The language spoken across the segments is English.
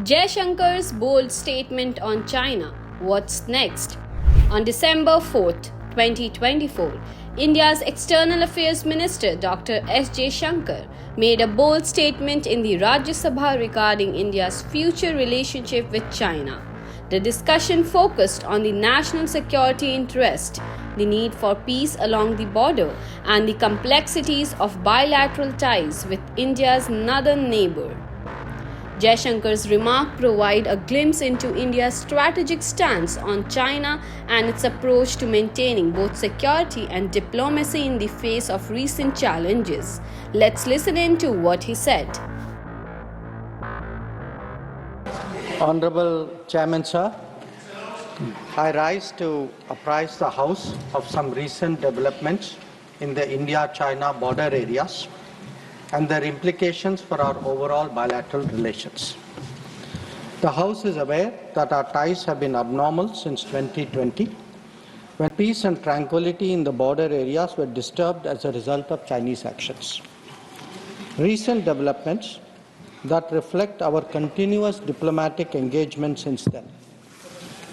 Jaishankar's bold statement on China. What's next? On December 4th, 2024, India's External Affairs Minister Dr. S. Jaishankar made a bold statement in the Rajya Sabha regarding India's future relationship with China. The discussion focused on the national security interest, the need for peace along the border, and the complexities of bilateral ties with India's northern neighbor. Jaishankar's remarks provide a glimpse into India's strategic stance on China and its approach to maintaining both security and diplomacy in the face of recent challenges. Let's listen in to what he said. Honorable Chairman, sir, I rise to apprise the House of some recent developments in the India-China border areas and their implications for our overall bilateral relations. The House is aware that our ties have been abnormal since 2020, when peace and tranquility in the border areas were disturbed as a result of Chinese actions. Recent developments that reflect our continuous diplomatic engagement since then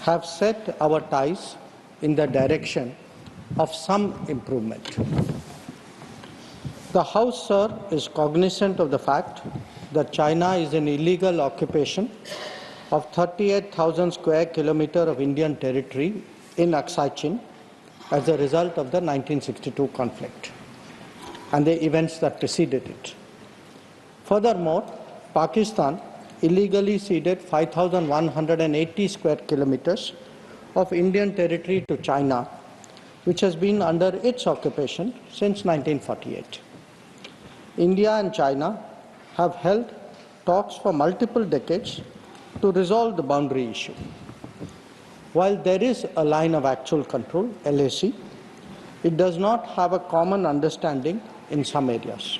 have set our ties in the direction of some improvement. The House, sir, is cognizant of the fact that China is an illegal occupation of 38,000 square kilometers of Indian territory in Aksai Chin as a result of the 1962 conflict and the events that preceded it. Furthermore, Pakistan illegally ceded 5,180 square kilometers of Indian territory to China, which has been under its occupation since 1948. India and China have held talks for multiple decades to resolve the boundary issue. While there is a line of actual control, LAC, it does not have a common understanding in some areas.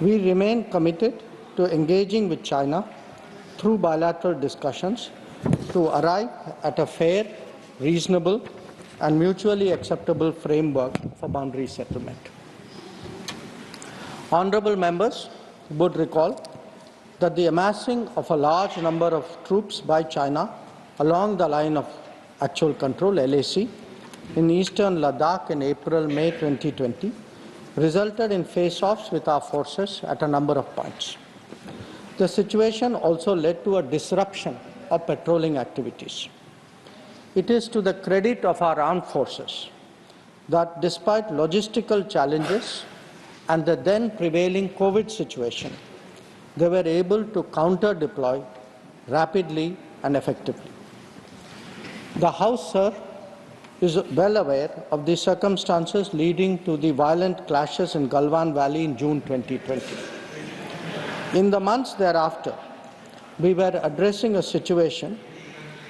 We remain committed to engaging with China through bilateral discussions to arrive at a fair, reasonable, and mutually acceptable framework for boundary settlement. Honourable members would recall that the amassing of a large number of troops by China along the line of actual control, LAC, in eastern Ladakh in April-May 2020 resulted in face-offs with our forces at a number of points. The situation also led to a disruption of patrolling activities. It is to the credit of our armed forces that despite logistical challenges and the then prevailing COVID situation, they were able to counter-deploy rapidly and effectively. The House, sir, is well aware of the circumstances leading to the violent clashes in Galwan Valley in June 2020. In the months thereafter, we were addressing a situation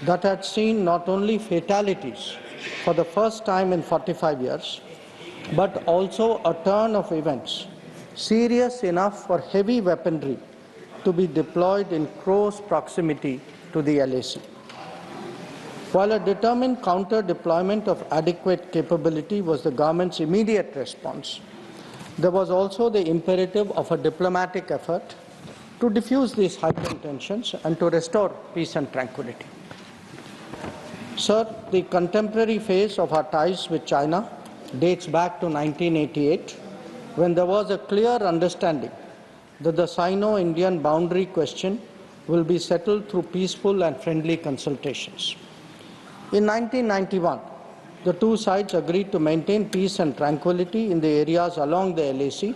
that had seen not only fatalities for the first time in 45 years, but also a turn of events serious enough for heavy weaponry to be deployed in close proximity to the LAC. While a determined counter-deployment of adequate capability was the government's immediate response, there was also the imperative of a diplomatic effort to diffuse these heightened tensions and to restore peace and tranquility. Sir, the contemporary phase of our ties with China dates back to 1988, when there was a clear understanding that the Sino-Indian boundary question will be settled through peaceful and friendly consultations. In 1991, the two sides agreed to maintain peace and tranquility in the areas along the LAC,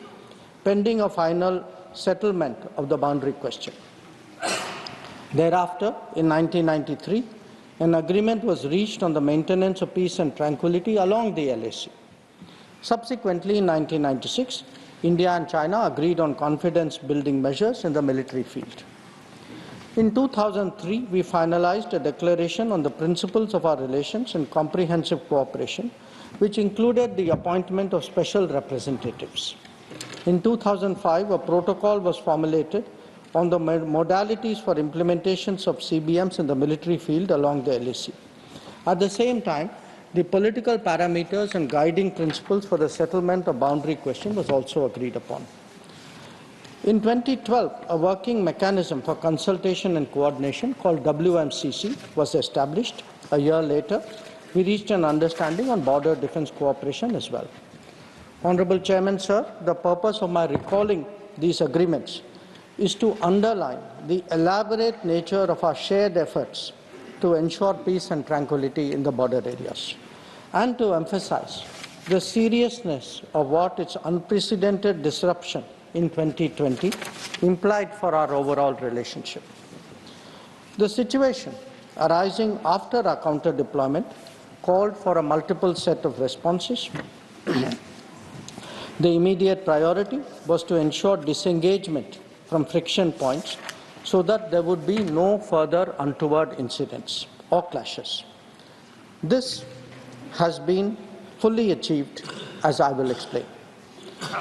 pending a final settlement of the boundary question. Thereafter, in 1993, an agreement was reached on the maintenance of peace and tranquility along the LAC. Subsequently, in 1996, India and China agreed on confidence-building measures in the military field. In 2003, we finalized a declaration on the principles of our relations and comprehensive cooperation, which included the appointment of special representatives. In 2005, a protocol was formulated on the modalities for implementations of CBMs in the military field along the LAC. At the same time, the political parameters and guiding principles for the settlement of boundary question was also agreed upon. In 2012, a working mechanism for consultation and coordination called WMCC was established. A year later, we reached an understanding on border defense cooperation as well. Honorable Chairman, sir, the purpose of my recalling these agreements is to underline the elaborate nature of our shared efforts to ensure peace and tranquility in the border areas, and to emphasize the seriousness of what its unprecedented disruption in 2020 implied for our overall relationship. The situation arising after our counter-deployment called for a multiple set of responses. The immediate priority was to ensure disengagement from friction points so that there would be no further untoward incidents or clashes. This has been fully achieved, as I will explain.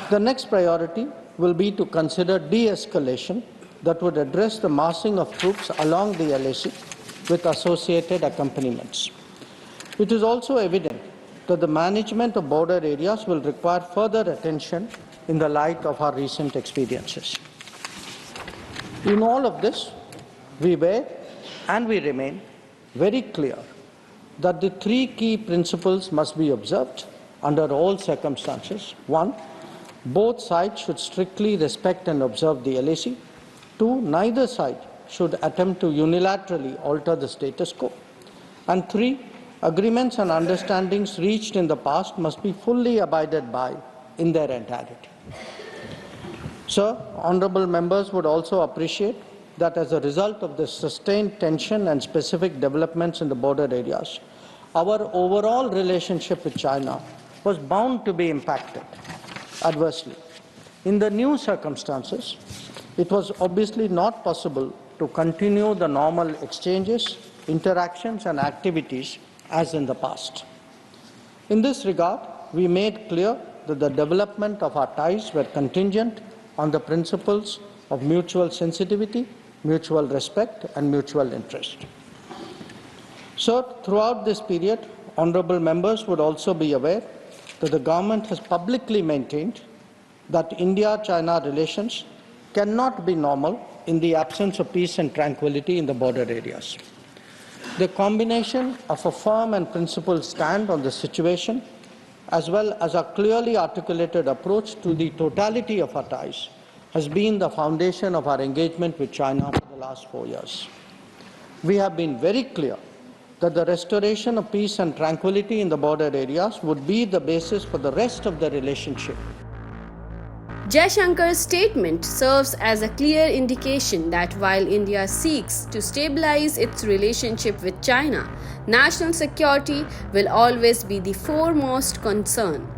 The next priority will be to consider de-escalation that would address the massing of troops along the LAC with associated accompaniments. It is also evident that the management of border areas will require further attention in the light of our recent experiences. In all of this, we were and we remain very clear that the three key principles must be observed under all circumstances. One, both sides should strictly respect and observe the LAC. Two, neither side should attempt to unilaterally alter the status quo. And three, agreements and understandings reached in the past must be fully abided by in their entirety. Sir, honourable members would also appreciate that as a result of the sustained tension and specific developments in the border areas, our overall relationship with China was bound to be impacted adversely. In the new circumstances, it was obviously not possible to continue the normal exchanges, interactions and activities as in the past. In this regard, we made clear that the development of our ties were contingent on the principles of mutual sensitivity, mutual respect and mutual interest. So, throughout this period, honourable members would also be aware that the government has publicly maintained that India-China relations cannot be normal in the absence of peace and tranquility in the border areas. The combination of a firm and principled stand on the situation, as well as a clearly articulated approach to the totality of our ties, has been the foundation of our engagement with China for the last 4 years. We have been very clear that the restoration of peace and tranquility in the border areas would be the basis for the rest of the relationship. Jaishankar's statement serves as a clear indication that while India seeks to stabilize its relationship with China, national security will always be the foremost concern.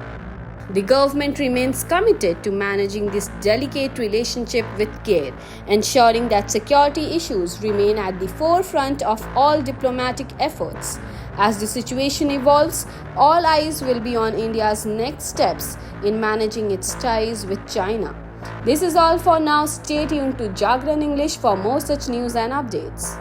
The government remains committed to managing this delicate relationship with care, ensuring that security issues remain at the forefront of all diplomatic efforts. As the situation evolves, all eyes will be on India's next steps in managing its ties with China. This is all for now. Stay tuned to Jagran English for more such news and updates.